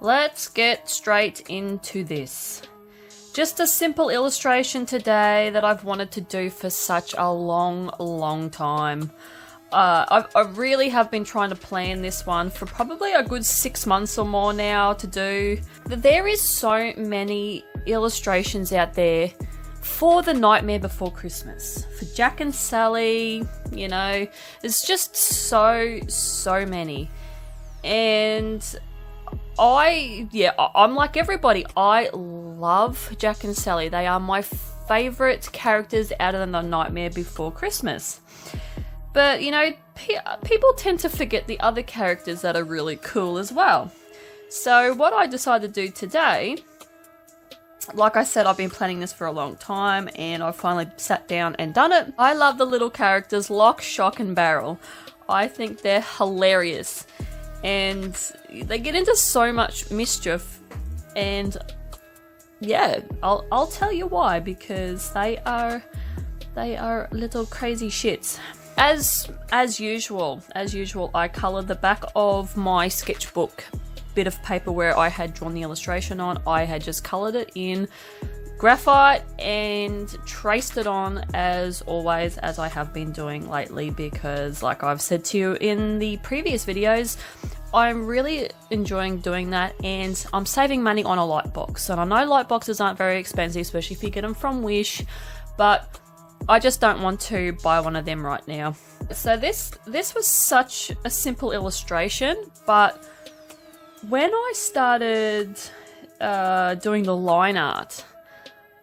Let's get straight into this. Just a simple illustration today that I've wanted to do for such a long time. I really have been trying to plan this one for probably a good 6 months or more now to do. There is so many illustrations out there for The Nightmare Before Christmas. For Jack and Sally, you know, there's just so many. And I'm like everybody. I love Jack and Sally. They are my favourite characters out of The Nightmare Before Christmas. But, you know, people tend to forget the other characters that are really cool as well. So what I decided to do today, like I said, I've been planning this for a long time and I finally sat down and done it. I love the little characters Lock, Shock and Barrel. I think they're hilarious. And they get into so much mischief, and yeah, I'll tell you why, because they are little crazy shits. As usual, I coloured the back of my sketchbook bit of paper where I had drawn the illustration on. I had just coloured it in graphite and traced it on, as always, as I have been doing lately, because like I've said to you in the previous videos, I'm really enjoying doing that, and I'm saving money on a light box. And I know light boxes aren't very expensive, especially if you get them from Wish, but I just don't want to buy one of them right now. So this was such a simple illustration, but when I started doing the line art,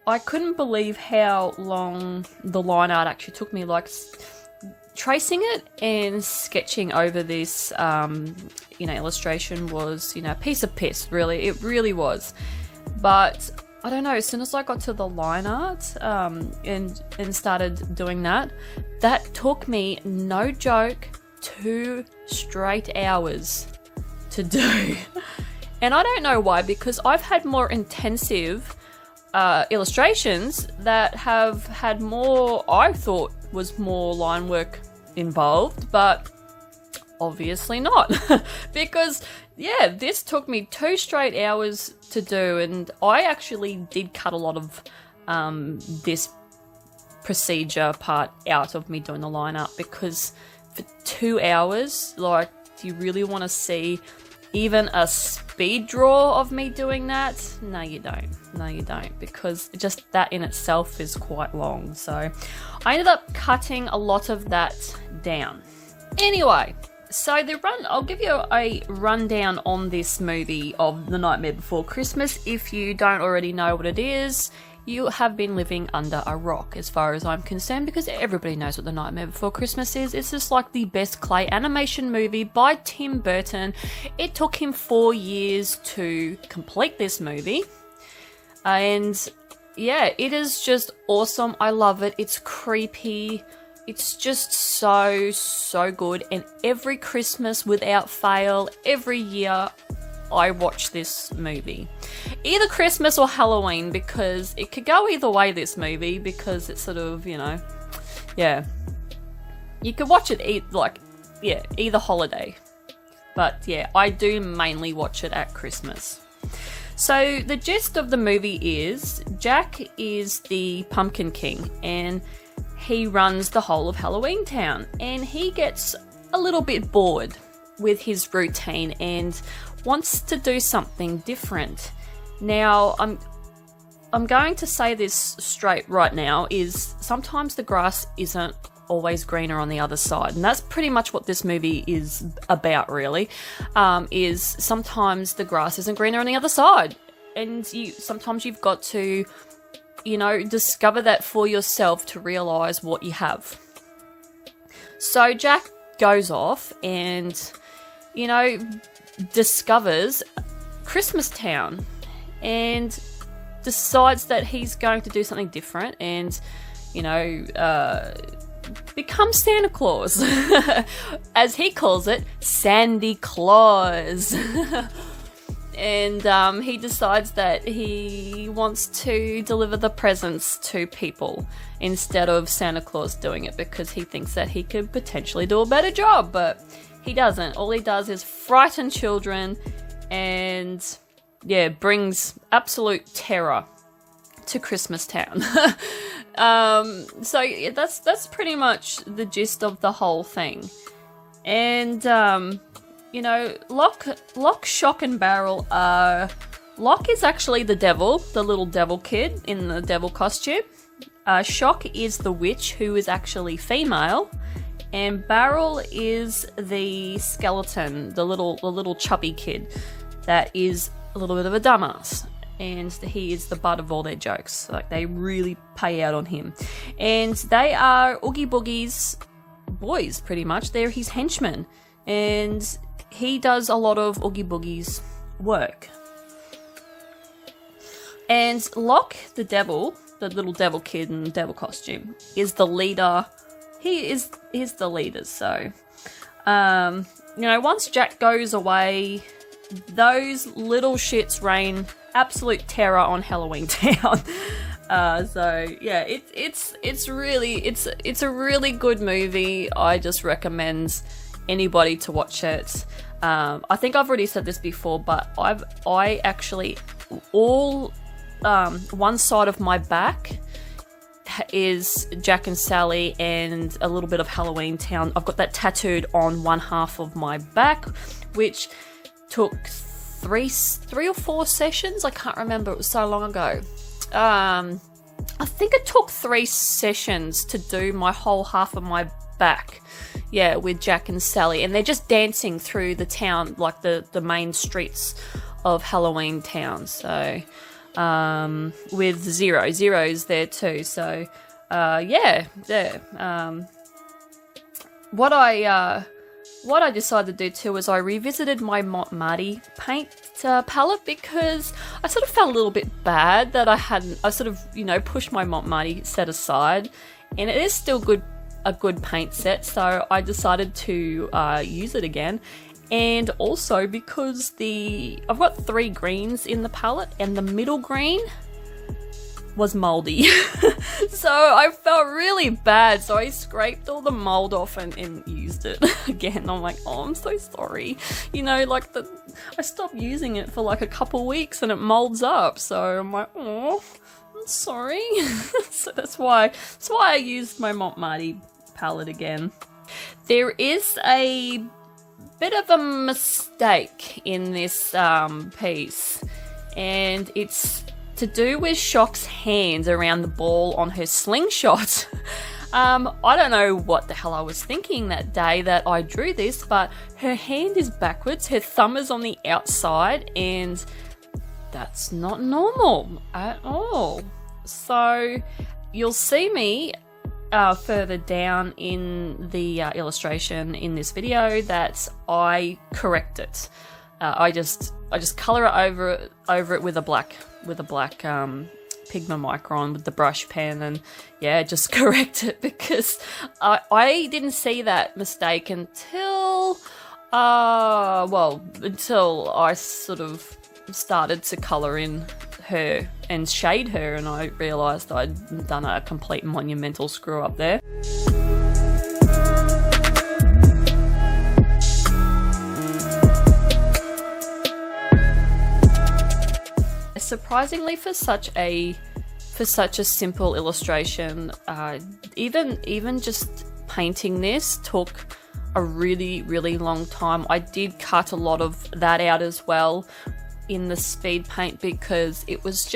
I couldn't believe how long the line art actually took me. Like, tracing it and sketching over this, illustration was, a piece of piss, really. It really was. But I don't know, as soon as I got to the line art and started doing that took me, no joke, 2 straight hours to do. And I don't know why, because I've had more intensive illustrations that have had more, I thought was more line work involved, but obviously not. Because yeah, this took me 2 straight hours to do, and I actually did cut a lot of this procedure part out of me doing the line art, because for 2 hours, like, do you really want to see even a speed draw of me doing that? No, you don't. No, you don't, because just that in itself is quite long. So I ended up cutting a lot of that down. Anyway, so I'll give you a rundown on this movie of The Nightmare Before Christmas. If you don't already know what it is, you have been living under a rock, as far as I'm concerned, because everybody knows what The Nightmare Before Christmas is. It's just like the best clay animation movie by Tim Burton. It took him 4 years to complete this movie. And yeah, it is just awesome. I love it. It's creepy. It's just so good. And every Christmas, without fail, every year, I watch this movie. Either Christmas or Halloween, because it could go either way, this movie, because it's sort of, yeah. You could watch it either holiday. But yeah, I do mainly watch it at Christmas. So the gist of the movie is Jack is the Pumpkin King, and he runs the whole of Halloween Town, and he gets a little bit bored with his routine and wants to do something different. Now, I'm going to say this straight right now, is sometimes the grass isn't always greener on the other side, and that's pretty much what this movie is about, really. Is sometimes the grass isn't greener on the other side, and sometimes you've got to, discover that for yourself to realize what you have. So Jack goes off and, discovers Christmas Town and decides that he's going to do something different and, become Santa Claus. As he calls it, Sandy Claus. And he decides that he wants to deliver the presents to people instead of Santa Claus doing it, because he thinks that he could potentially do a better job. But He doesn't. All he does is frighten children and, yeah, brings absolute terror to Christmas Town. So yeah, that's pretty much the gist of the whole thing. And, you know, Lock, Shock, and Barrel are... Lock is actually the devil, the little devil kid in the devil costume. Shock is the witch, who is actually female. And Barrel is the skeleton, the little chubby kid that is a little bit of a dumbass. And he is the butt of all their jokes. Like, they really pay out on him. And they are Oogie Boogie's boys, pretty much. They're his henchmen. And he does a lot of Oogie Boogie's work. And Lock, the devil, the little devil kid in the devil costume, is the leader. He's the leader, so... you know, once Jack goes away, those little shits reign absolute terror on Halloween Town. So yeah, it's a really good movie. I just recommend anybody to watch it. I think I've already said this before, but I actually one side of my back is Jack and Sally and a little bit of Halloween Town. I've got that tattooed on one half of my back, which took three or four sessions. I can't remember, it was so long ago. I think it took 3 sessions to do my whole half of my back, yeah, with Jack and Sally, and they're just dancing through the town, like the main streets of Halloween Town. So with Zero's there too, so yeah. What I decided to do too was I revisited my Marte paint palette, because I sort of felt a little bit bad that I sort of, you know, pushed my Marte set aside, and it is still a good paint set, so I decided to use it again. And also because I've got 3 greens in the palette, and the middle green was moldy. So I felt really bad, so I scraped all the mold off and used it again. I'm like, oh, I'm so sorry. You know, like I stopped using it for like a couple weeks and it molds up, so I'm like, oh, I'm sorry. So that's why I used my Marte palette again. There is a bit of a mistake in this piece, and it's to do with Shock's hands around the ball on her slingshot. I don't know what the hell I was thinking that day that I drew this, but her hand is backwards, her thumb is on the outside, and that's not normal at all. So you'll see me further down in the illustration in this video that I correct it. I just color it over it with a black Pigma Micron with the brush pen, and yeah, just correct it, because I didn't see that mistake until until I sort of started to color in her and shade her, and I realised I'd done a complete monumental screw up there. Surprisingly, for such a simple illustration, even just painting this took a really long time. I did cut a lot of that out as well in the speed paint, because it was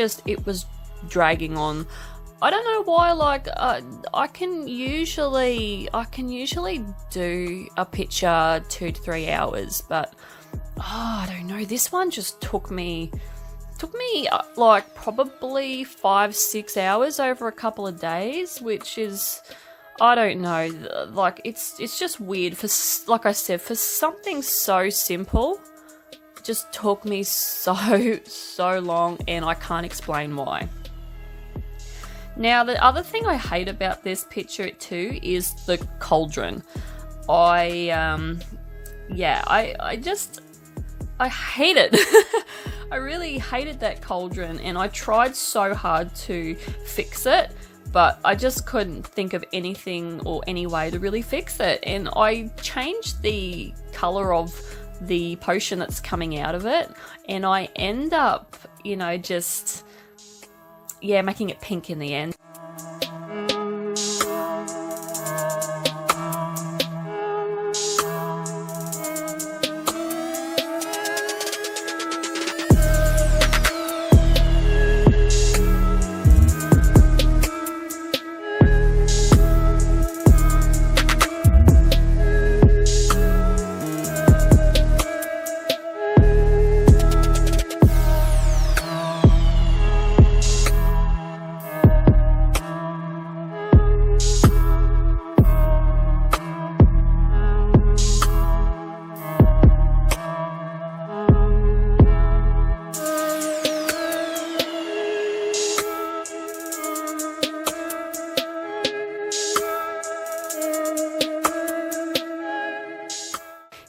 dragging on. I don't know why. Like I can usually do a picture 2 to 3 hours, but I don't know, this one just took me like probably 5-6 hours over a couple of days, which is, I don't know, like it's just weird. For, like I said, for something so simple, it just took me so long, and I can't explain why. Now, the other thing I hate about this picture too is the cauldron. I hate it. I really hated that cauldron, and I tried so hard to fix it, but I just couldn't think of anything or any way to really fix it. And I changed the color of the potion that's coming out of it, and I end up, you know, just, yeah, making it pink in the end.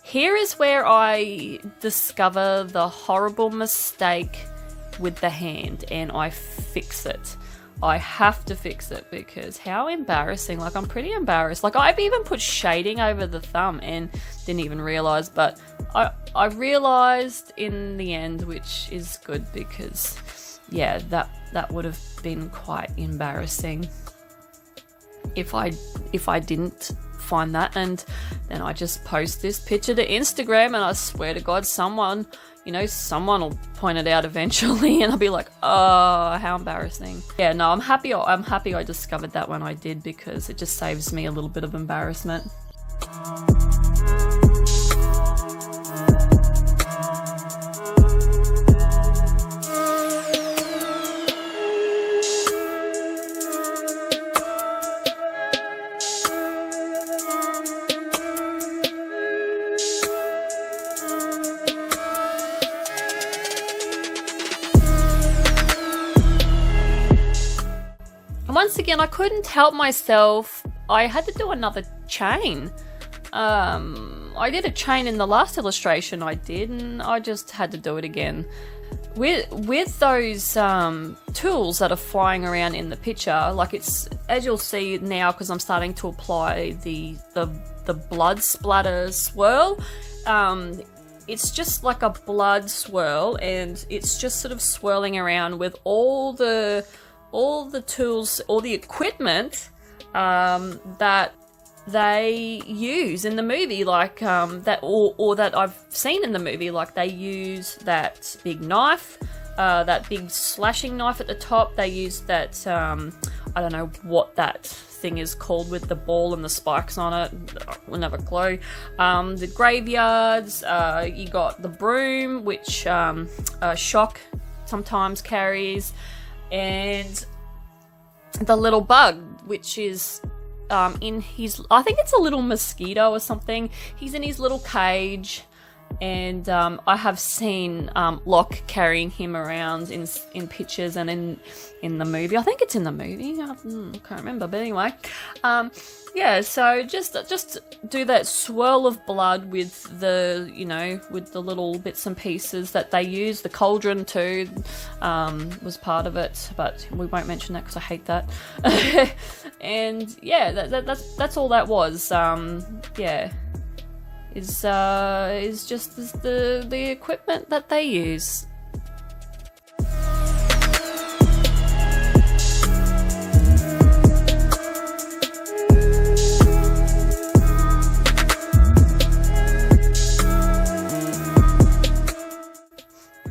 Here is where I discover the horrible mistake with the hand, and I fix it. I have to fix it because how embarrassing. Like, I'm pretty embarrassed. Like, I've even put shading over the thumb and didn't even realize, but I realized in the end, which is good because, yeah, that would have been quite embarrassing if I didn't find that. And then I just post this picture to Instagram, and I swear to God, someone will point it out eventually, and I'll be like, oh, how embarrassing. Yeah, no, I'm happy I discovered that when I did, because it just saves me a little bit of embarrassment. Once again, I couldn't help myself. I had to do another chain. I did a chain in the last illustration I did, and I just had to do it again. With those tools that are flying around in the picture, like, it's, as you'll see now, because I'm starting to apply the blood splatter swirl. It's just like a blood swirl, and it's just sort of swirling around with all the tools, all the equipment that they use in the movie, like that I've seen in the movie. Like, they use that big knife, that big slashing knife at the top. They use that I don't know what that thing is called with the ball and the spikes on it. We'll never clue. The graveyards. You got the broom, which Shock sometimes carries. And the little bug, which is in his, I think it's a little mosquito or something. He's in his little cage, and I have seen Locke carrying him around in pictures and in the movie. I think it's in the movie. I can't remember, but anyway. Yeah, so just do that swirl of blood with the, with the little bits and pieces that they use. The cauldron too was part of it, but we won't mention that because I hate that. And yeah, that's all that was. Yeah, is just the equipment that they use.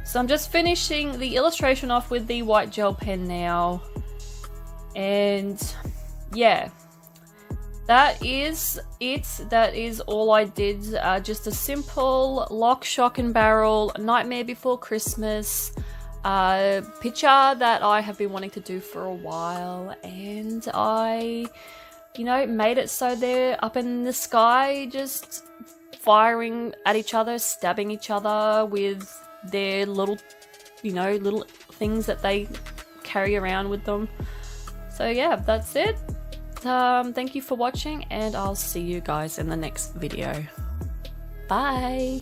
So I'm just finishing the illustration off with the white gel pen now, and yeah, that is it. That is all I did. Just a simple Lock, Shock and Barrel Nightmare Before Christmas picture that I have been wanting to do for a while, and I, made it so they're up in the sky, just firing at each other, stabbing each other with their little, little things that they carry around with them. So yeah, that's it. Thank you for watching, and I'll see you guys in the next video. Bye!